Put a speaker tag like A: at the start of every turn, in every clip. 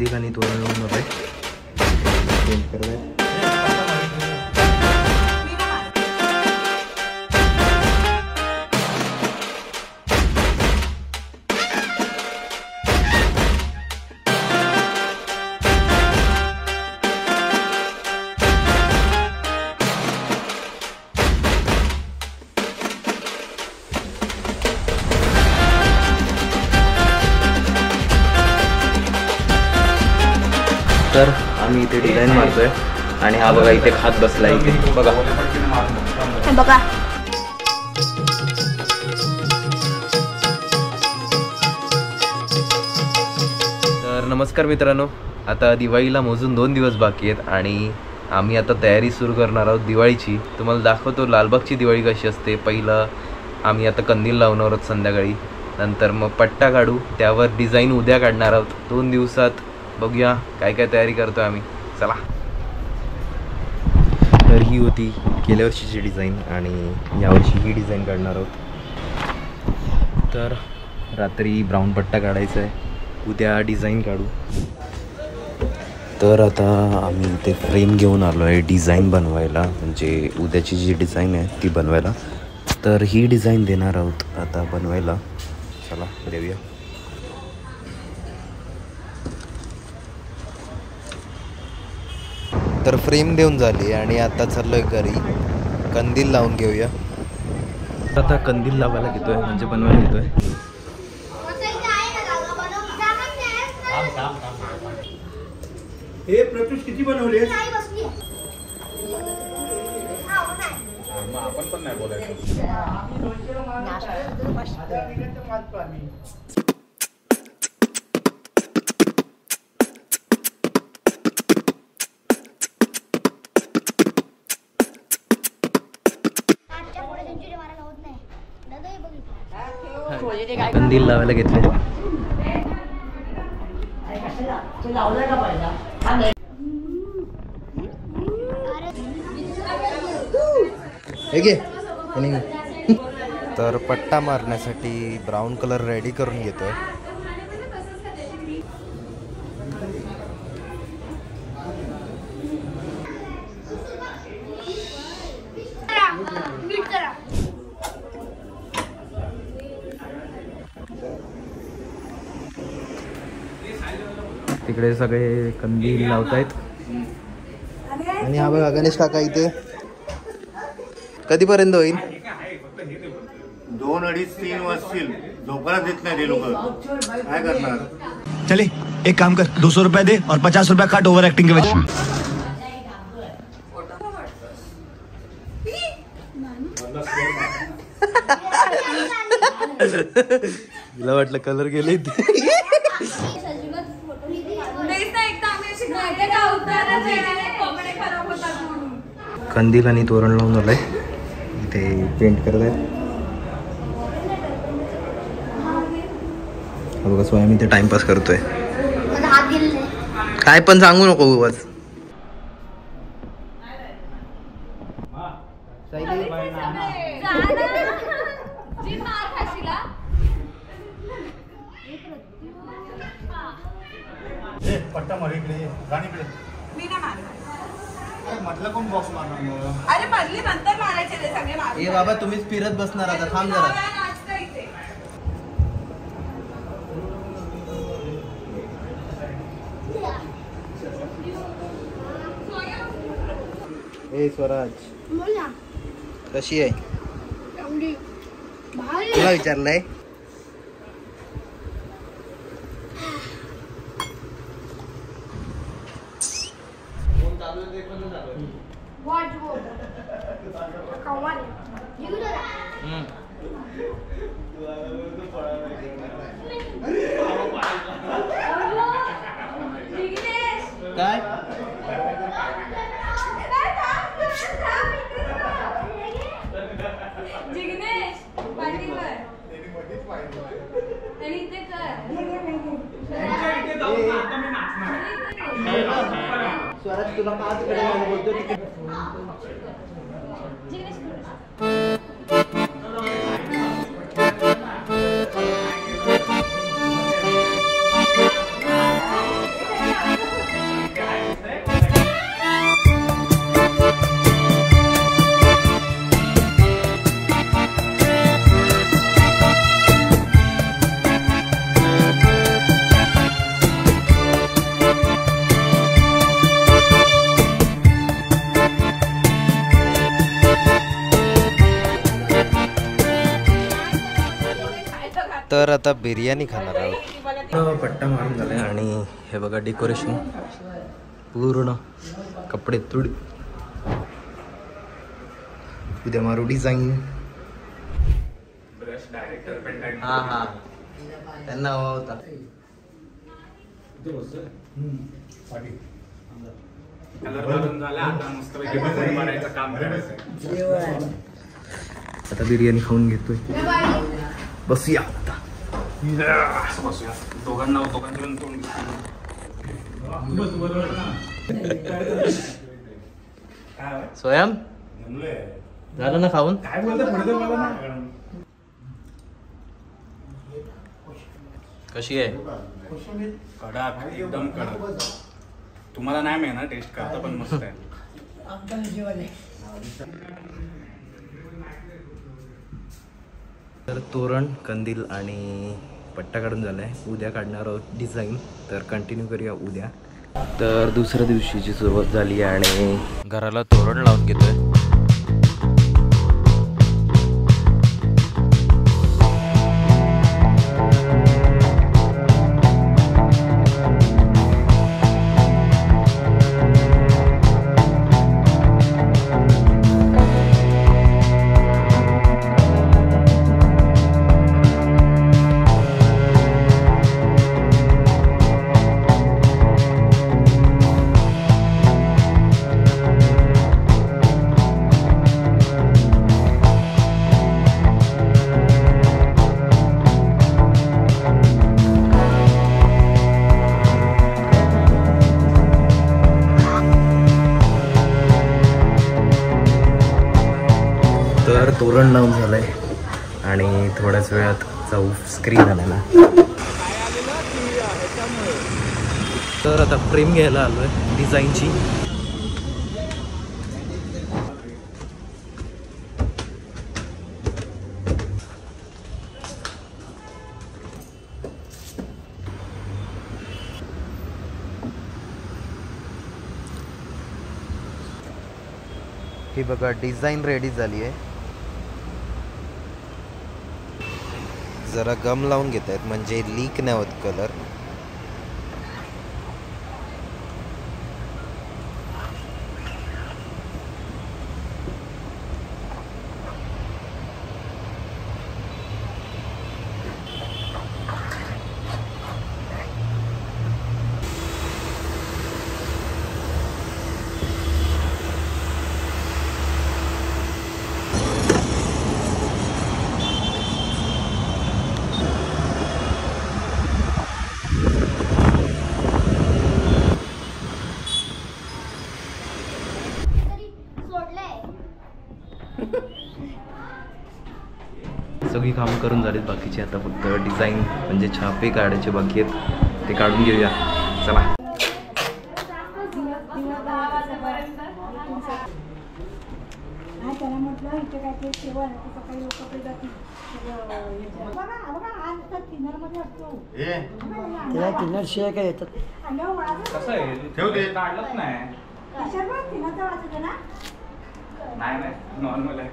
A: कंदील आणि तोरण लावून होत आहे पेंट करत आहे. तर आम्ही इथे डिझाईन मारतोय आणि हा बघा इथे खात बसलाय इथे बघा.
B: बघा
A: तर नमस्कार मित्रांनो, आता दिवाळीला मोजून 2 दिवस बाकी आहेत आणि आम्ही आता तयारी सुरू करणार आहोत दिवाळीची. तुम्हाला दाखवतो लालबागची दिवाळी कशी असते. पहिलं आम्ही आता कंदील लावणार आहोत संध्याकाळी, नंतर मग पट्टा काढू, त्यावर डिझाईन उद्या काढणार आहोत. 2 दिवसात बघूया काय काय तयारी करतोय आम्ही. चला. तर ही होती गेल्या वर्षीची डिझाईन आणि यावर्षी ही डिझाईन काढणार आहोत. तर रात्री ब्राऊन पट्टा काढायचा आहे, उद्या डिझाईन काढू. तर आता आम्ही इथे फ्रेम घेऊन आलो आहे डिझाईन बनवायला, म्हणजे उद्याची जी डिझाईन आहे ती बनवायला. तर ही डिझाईन देणार आहोत आता बनवायला. चला देऊया. तर फ्रेम देऊन झाली आणि आता चाललोय घरी कंदील लावून घेऊया. आता कंदील लावायला घेतोय, म्हणजे बनवायला घेतोय.
C: हे प्रत्युष किती बनवले? आपण पण नाही बोलायचं.
A: कंदील लावायला घेतले. तर पट्टा मारण्यासाठी ब्राऊन कलर रेडी करून घेतोय. तिकडे सगळे कंदील लावतायत आणि हा बघा गणेश काका इथे. कधीपर्यंत होईल?
C: 2, 2.5, 3 वाजतील. झोपायला देत नाही ते लोक, काय करणार?
D: चले एक काम कर, 200 रुपये दे और 50 रुपये काट ओवर एक्टिंग के वजह.
A: मला वाटलं कलर गेले. कंदील आणि तोरण लावून झालंय, इथे पेंट करत आहेत. बघा स्वयं इथे टाइमपास करतोय. काय पण सांगू नको उगाच.
C: पट्टा मार इकडे, गाणी इकडे.
E: मी नाही मारणार.
C: मधला कोण बॉक्स मारणार?
E: अरे मधली नंतर मारायचे ते सगळे मार.
A: ए बाबा तुम्हीच फिरत बसणार आता, थांब जरा. ए स्वराज कशी आहे? तुला विचारलंय. काय
E: जिग्नेश पाठीवर आणि इथे कर.
A: स्वराज तुला 5 कडे बोलतो तिकडे. तर आता बिर्याणी खाणार आहोत. पट्टा मारून झालाय आणि हे बघा डेकोरेशन पूर्ण कपडे तुड. उद्या मारू डिझाईन. हा हा त्यांना हवा होता. आता बिर्याणी खाऊन घेतोय. बसूया आता. स्वयं झालं ना खाऊन. कशी आहे.
F: कडक एकदम कडक. तुम्हाला नाही मिळणार टेस्ट करता पण मस्त आहे.
A: तर तोरण कंदील आणि पट्टा काढून झालाय. उद्या काढणार आहोत डिझाईन. तर कंटिन्यू करूया उद्या. तर दुसऱ्या दिवशीची सुरुवात झाली आणि घराला तोरण लावून घेतोय. तर तोरण लावून झालंय आणि थोड्याच वेळात जाऊ स्क्रीन आणायला. तर आता फ्रेम घ्यायला आलोय डिझाईनची. ही बघा डिझाईन रेडी झाली आहे. जरा गम लावून घेत आहेत म्हणजे लीक नाही होत कलर. सगळी कामं करून झालीत बाकीची. आता फक्त डिझाईन म्हणजे छापे काढायचे बाकी आहेत. ते काढून घेऊया. चला.
B: तिला शेक येतात.
F: कसं आहे
C: ठेव दे.
F: काढलंच नाही. नाही नॉर्मल आहे.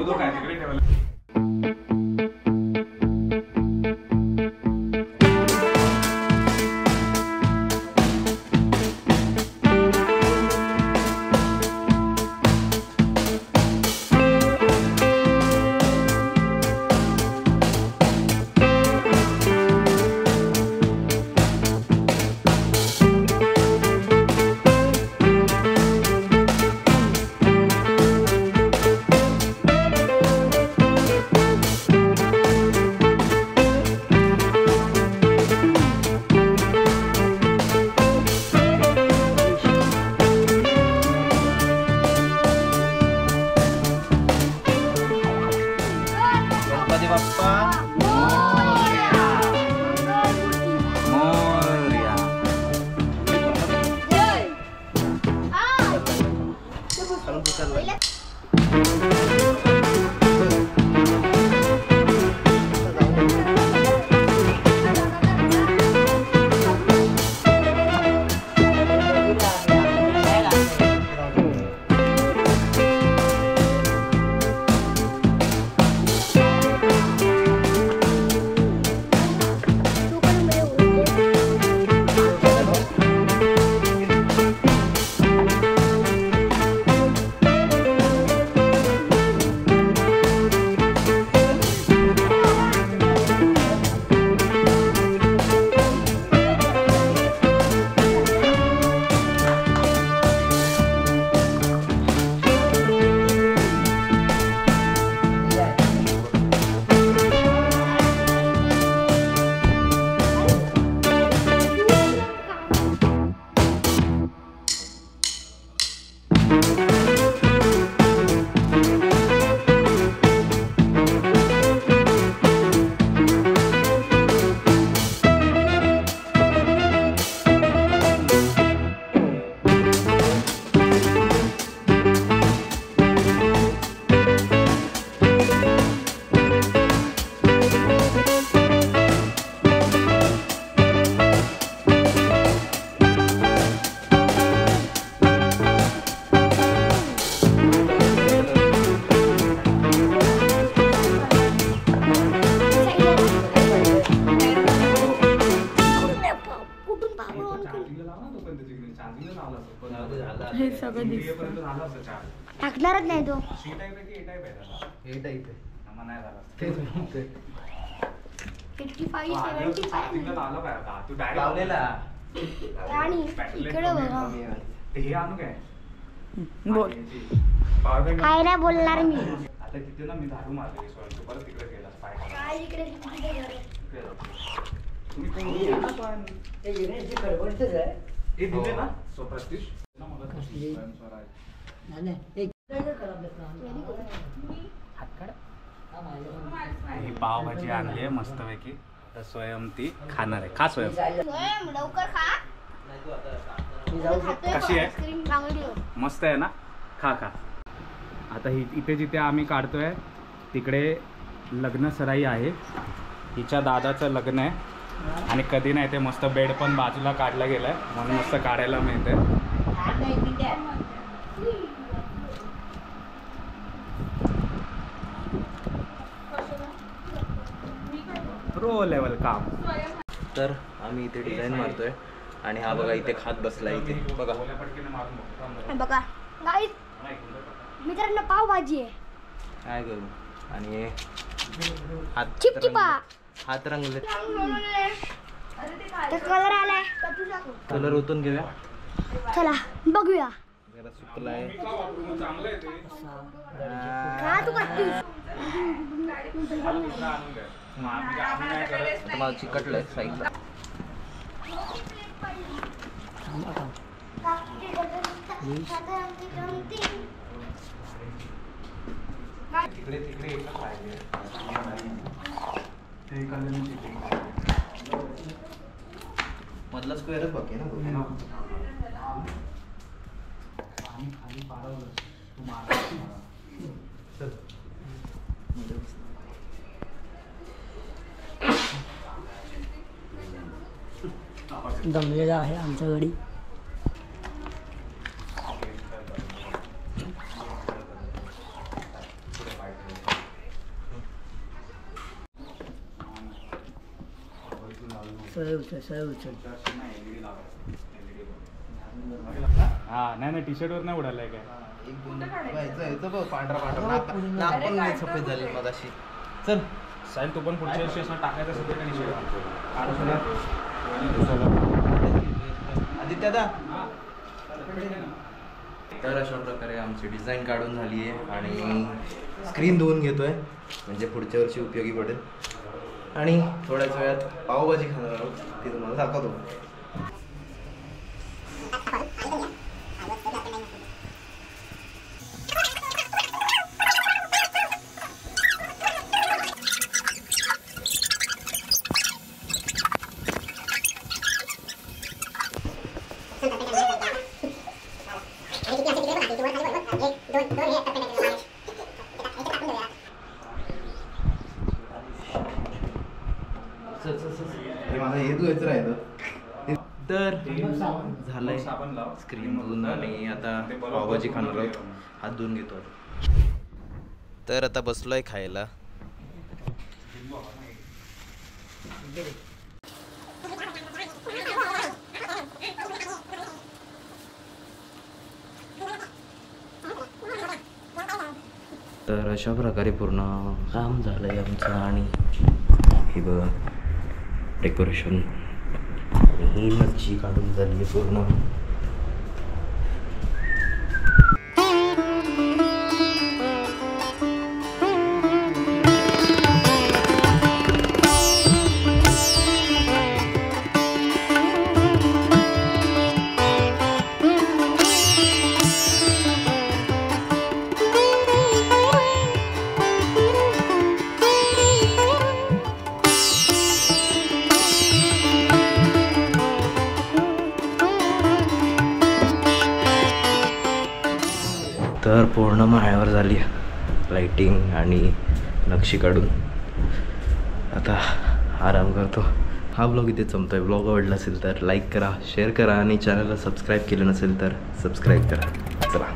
F: तो काय तिकडे ठेवला.
G: सगळं दिसतं.
F: झालं असं चार
H: टाकणारच नाही तो.
F: सी टाईप आहे की ए टाईप आहे त्याला?
A: हे टाईप आहे.
F: आम्हाला नाही झाला.
H: 55
F: चार्जिंगला
H: 75
F: लावलं काय आता? तू डायरेक्ट
A: लावलेला.
H: आणि इकडे बघा
F: ते हे आणू काय?
G: बोल.
F: पॉवर बँक
H: काय नाही बोलणार मी.
F: आता तिथे ना मी झाडू मारले सॉरी तू परत तिकडे गेलास पाय खाली.
H: काय इकडे तिकडे घर.
F: इकडे जाऊ. तुम्ही कोण या ना पण
B: ते विघ्नेशची खडबडतच आहे.
F: हे दिले ना स्वतःच
B: कसली? नाही, नाही. एक
F: ही पावभाजी आणली आहे मस्तपैकी. तर स्वयं ती खाणार आहे. खा स्वयं.
H: स्वयं लवकर खा.
B: मी जाऊ शकतो.
F: कशी आहे?
H: आईस्क्रीम चांगली आहे.
F: मस्त आहे ना. खा खा. आता इथे जिथे आम्ही काढतोय तिकडे लग्न सराई आहे. हिच्या दादाचं लग्न आहे आणि कधी नाही ते मस्त बेड पण बाजूला काढला गेलाय म्हणून मस्त काढायला मिळते. प्रो लेवल काम.
A: तर आम्ही इथे डिझाईन मारतोय आणि हा बघा इथे खात बसला इथे बघा.
H: हे बघा गाईस मित्रांनो पावभाजी आहे.
A: काय करू आणि हात
H: चिपचिपा.
A: हात रंगले.
H: तर कलर आलाय.
A: कलर ओतून घेऊया.
H: चला बघूया.
A: जरा सुकलाय.
H: का तू करतीस?
A: आता मला चिकटलंय साईडला.
F: तिकडे एकच पाहिजे.
A: मधला स्क्वेअरच बाकी आहे ना.
B: दमलेला आहे आमचा गडी. सरळ उचल, सरळ उचल.
F: हा नाही टी शर्ट वर नाही उडालाय काय.
A: पांढरा पांढरा नाक पण नाही सफेद झाली मगाशी. चल
F: साहिल तू पण पुढच्या वर्षी असं टाकायचं असेल तर टी शर्ट
A: आदित्य दा. तर अशा प्रकारे आमची डिझाईन काढून झाली आहे आणि स्क्रीन धुवून घेतोय म्हणजे पुढच्या वर्षी उपयोगी पडेल. आणि थोड्याच वेळात पावभाजी खाणार आहोत ती तुम्हाला दाखवतो. मला हे धुवायचं राहिलं. तर झालंय स्क्रीन धुवून आणि आता पावभाजी खाणार आहोत. हात धुवून घेतो. तर आता बसलोय खायला. तर अशा प्रकारे पूर्ण काम झालंय आमचं आणि हे बघा डेकोरेशन ही मच्छी काढून झाली आहे पूर्ण. तर पूर्ण माळ्यावर झाली लाइटिंग आणि नक्षी काढून. आता आराम करतो. हा ब्लॉग इथे संपतोय. ब्लॉग आवडला असेल तर लाईक करा, शेअर करा आणि चॅनलला सबस्क्राईब केलं नसेल तर सबस्क्राईब करा. चला.